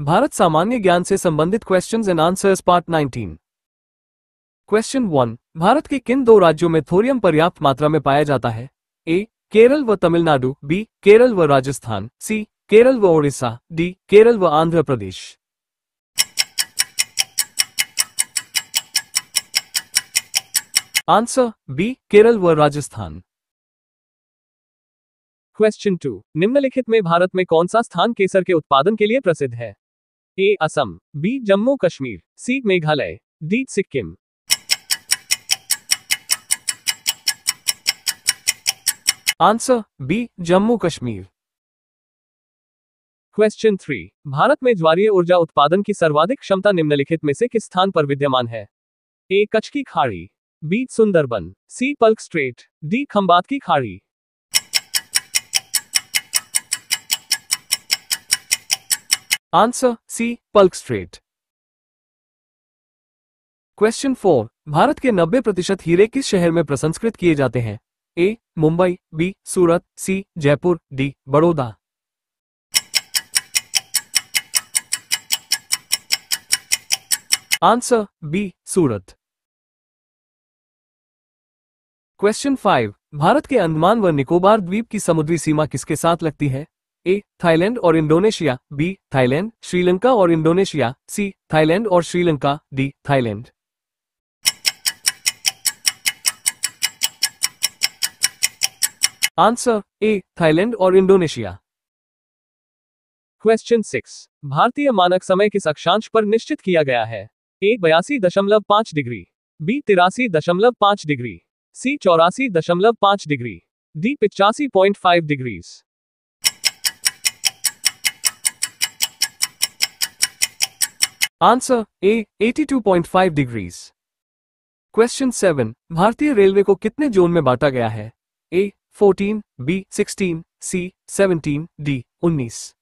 भारत सामान्य ज्ञान से संबंधित questions and answers part 19। Question 1। Bharat के किन दो राज्यों में थोरियम पर्याप्त मात्रा में पाया जाता है? ए. केरल व तमिलनाडु, बी. केरल व राजस्थान, सी. केरल व ओडिशा, डी. केरल व आंध्र प्रदेश। Answer B. केरल व राजस्थान। क्वेश्चन 2। निम्नलिखित में भारत में कौन सा स्थान केसर के उत्पादन के लिए प्रसिद्ध है? A. Assam, B. Jammu Kashmir, C. Meghalaya, D. Sikkim. Answer B. Jammu Kashmir. Question 3। Bharat में ज्वारीय ऊर्जा उत्पादन की सर्वाधिक क्षमता निम्नलिखित में से किस स्थान पर विद्यमान है? ए. कच्छ की खाड़ी, B. Sundarban, C. Palk strait, D. Khambhat की खाड़ी। Answer C. Palk strait. Question 4। Bharat के 90% हीरे किस शहर में प्रसंस्कृत किए जाते हैं? A. Mumbai, B. Surat, C. Jaipur, D. Baroda. Answer B. Surat. Question 5। Bharat के अंडमान व निकोबार द्वीप की समुद्री सीमा किसके साथ लगती है? ए. थाईलैंड और इंडोनेशिया, बी. थाईलैंड, श्रीलंका और इंडोनेशिया, सी. थाईलैंड और Sri Lanka, D. Thailand. Answer A. Thailand और इंडोनेशिया। क्वेश्चन 6। भारतीय मानक समय किस अक्षांश पर निश्चित किया गया है? A. 82.5 degree, B. 83.5 degree, C. 84.5 degree, D. 85.5 degrees. Answer A. 82.5 degrees. Question 7। भारतीय रेलवे को कितने जोन में बांटा गया है? ए. 14, बी. 16, सी. 17, डी. 19।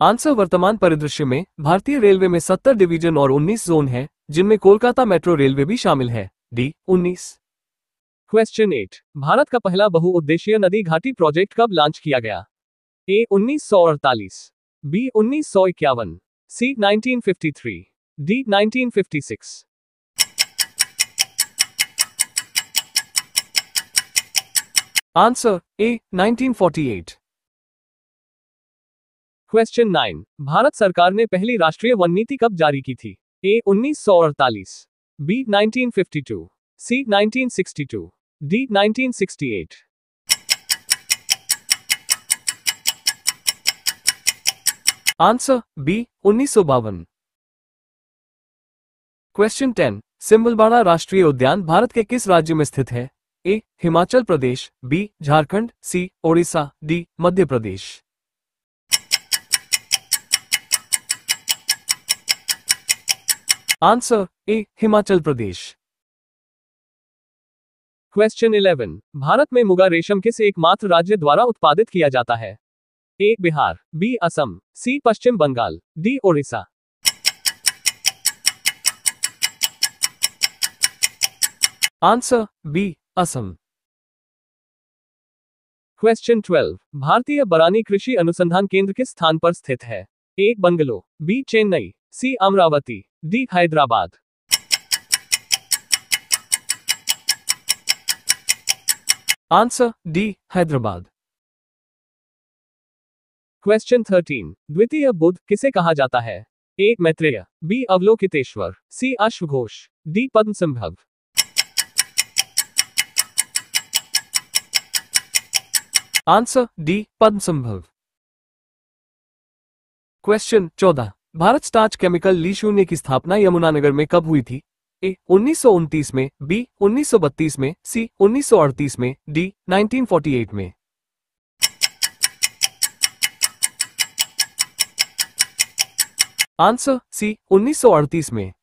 आंसर वर्तमान परिदृश्य में भारतीय रेलवे में 70 डिवीजन और 19 जोन है, जिनमें कोलकाता मेट्रो रेलवे भी शामिल है, डी. 19। क्वेश्चन 8। भारत का पहला बहुउद्देशीय नदी घाटी प्रोजेक्ट कब लॉन्च किया गया? A. 1948, B. 1951, C. 1953, D. 1956। Answer A. 1948। Question 9। भारत सरकार ने पहली राष्ट्रीय वन नीति कब जारी की थी? A. 1948, B. 1952, C. 1962, D. 1968। Answer B. 1952। Question 10। Simbalbara राष्ट्रीय उद्यान भारत के किस राज्य में स्थित है? A. Himachal Pradesh, B. Jharkhand, C. Odisha, D. Madhya Pradesh. Answer A. Himachal Pradesh. Question 11। Bharat में मुगा रेशम किस एकमात्र राज्य द्वारा उत्पादित किया जाता है? A. Bihar, B. Assam, C. Paschim Bengal, D. Odisha. Answer B. Assam. Question 12। भारतीय बरानी कृषि अनुसंधान केंद्र किस स्थान पर स्थित है? A. Bangalore, B. Chennai, C. Amaravati, D. Hyderabad. Answer D. Hyderabad. Question 13। द्वितीय बुद्ध किसे कहा जाता है? A. Maitreya, B. Avalokiteshvara, C. अश्वघोष, D. Padmasambhava. Answer D. Padmasambhava. Question 14। Bharat starch chemical ली की स्थापना यमुनानगर में कब हुई थी? ए. 1929 में, बी. 1932 में, सी. 1938 में, डी. 1948 में। Answer C. 1938 में।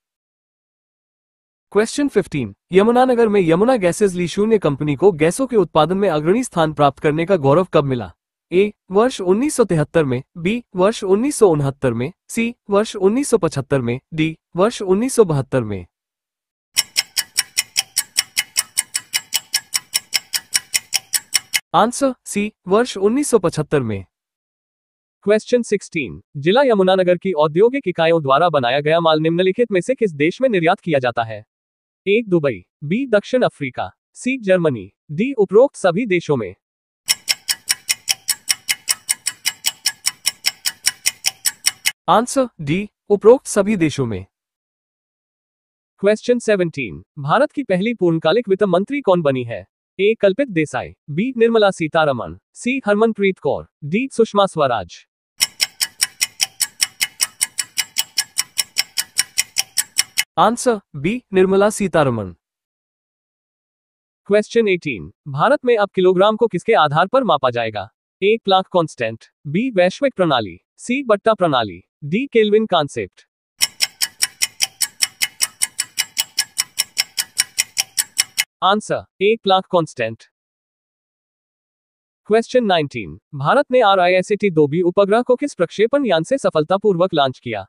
क्वेश्चन 15। यमुनानगर में यमुना गैसेज ली कंपनी को गैसों के उत्पादन में अग्रणी स्थान प्राप्त करने का गौरव कब मिला? ए. वर्ष 1973 में, बी. वर्ष 1969 में, सी. वर्ष 1975 में, डी. वर्ष 1972 में। आंसर सी, वर्ष 1975 में। क्वेश्चन 16, जिला यमुनानगर की औद्योगिक इकाइयों द्वारा बनाया गया माल निम्नलिखित में से किस देश में निर्यात किया जाता है? ए दुबई, बी दक्षिण अफ्रीका, सी जर्मनी, डी उपरोक्त सभी देशों में। आंसर डी, उपरोक्त सभी देशों में। क्वेश्चन 17, भारत की पहली पूर्णकालिक वित्त मंत्री कौन बनी है? A Kalpit Desai, B Nirmala Sitharaman, C Harmanpreet Kaur, D Sushma Swaraj. Answer B, Nirmala Sitharaman. Question 18, Bharat में अब किलोग्राम को किसके आधार पर मापा जाएगा? ए प्लांक कांस्टेंट, बी वैश्विक प्रणाली, सी बट्टा प्रणाली, D kelvin concept. Answer A Planck constant. Question 19, Bharat ने RISAT-2B उपग्रह को किस प्रक्षेपण यान से सफलतापूर्वक लॉन्च किया?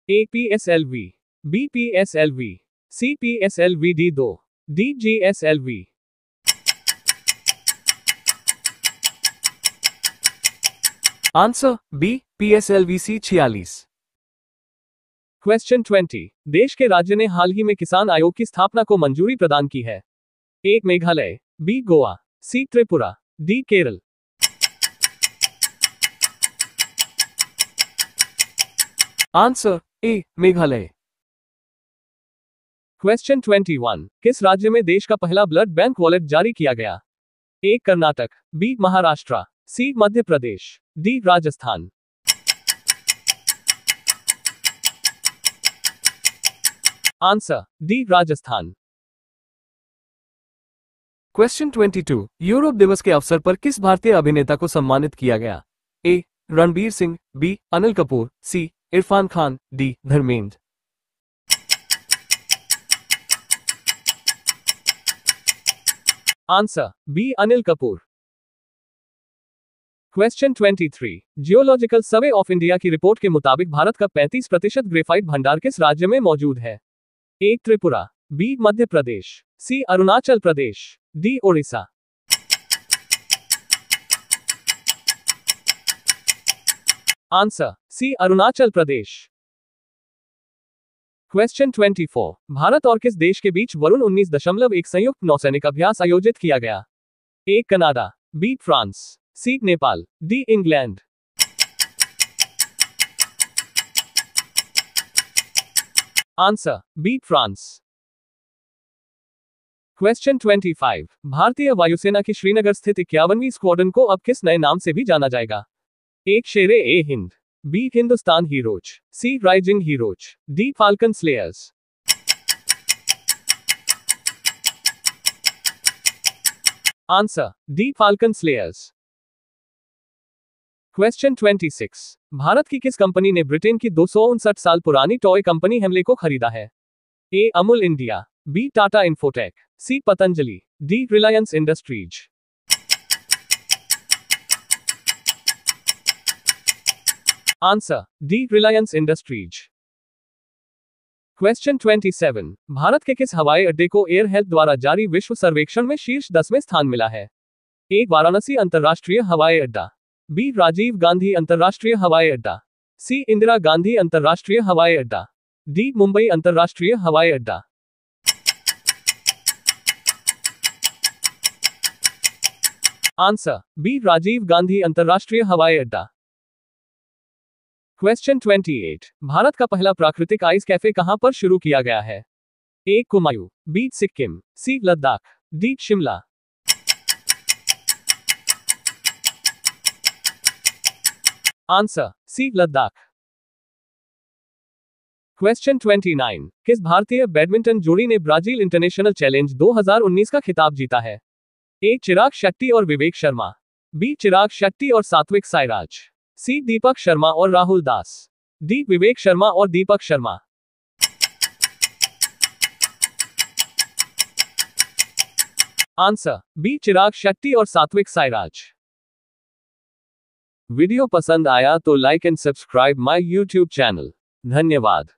A PSLV, B PSLV, C PSLV-D2, D GSLV। Answer B, PSLV-C46। Question 20, देश के राज्य ने हाल ही में किसान आयोग की स्थापना को मंजूरी प्रदान की है? A Meghalaya, B Goa, C Tripura, D Kerala. Answer A Meghalaya. Question 21, किस राज्य में देश का पहला ब्लड बैंक वॉलेट जारी किया गया? A Karnataka, B Maharashtra, C Madhya Pradesh, D Rajasthan. Answer D Rajasthan. Question 22, Europe दिवस के अवसर पर किस भारतीय अभिनेता को सम्मानित किया गया? A Ranbir Singh, B Anil Kapoor, C Irrfan Khan, D Dharmendra. Answer B Anil Kapoor. Question 23, geological survey of India की रिपोर्ट के मुताबिक भारत का 35% ग्रेफाइट भंडार किस राज्य में मौजूद है? A Tripura, B Madhya Pradesh, C Arunachal Pradesh, D Odisha. Answer C Arunachal Pradesh. Question 24, Bharat और किस देश के बीच वरुण 19.1 संयुक्त नौसैनिक अभ्यास आयोजित किया गया? A Canada, B France, C Nepal, D England. Answer B France. Question 25, भारतीय वायुसेना की श्रीनगर स्थित 51वीं स्क्वाड्रन को अब किस नए नाम से भी जाना जाएगा? A Shere e Hind, B Hindustan heroes, C rising heroes, D falcon slayers. Answer D falcon slayers. Question 26, Bharat की किस कंपनी ने ब्रिटेन की 259 साल पुरानी टॉय कंपनी हेमले को खरीदा है? A Amul India, B Tata infotech, C Patanjali, D Reliance industries. Answer D Reliance industries. Question 27, Bharat के किस हवाई अड्डे को एयर हेल्थ द्वारा जारी विश्व सर्वेक्षण में शीर्ष 10 में स्थान मिला है? ए वाराणसी अंतर्राष्ट्रीय हवाई अड्डा, बी राजीव गांधी अंतर्राष्ट्रीय हवाई अड्डा, सी इंदिरा गांधी अंतर्राष्ट्रीय हवाई अड्डा, डी मुंबई अंतर्राष्ट्रीय हवाई अड्डा। आंसर बी राजीव गांधी अंतर्राष्ट्रीय हवाई अड्डा। क्वेश्चन 28, भारत का पहला प्राकृतिक आइस कैफे कहां पर शुरू किया गया है? A Kumaon, B Sikkim, C Ladakh, D Shimla. Answer C Ladakh. Question 29, किस भारतीय बैडमिंटन जोड़ी ने ब्राजील इंटरनेशनल चैलेंज 2019 का खिताब जीता है? ए चिराग शेट्टी और विवेक शर्मा, बी चिराग शेट्टी और सात्विक साईराज, सी दीपक शर्मा और राहुल दास, डी विवेक शर्मा और दीपक शर्मा। आंसर बी चिराग शेट्टी और सात्विक साईराज। वीडियो पसंद आया तो like and subscribe my YouTube channel. धन्यवाद।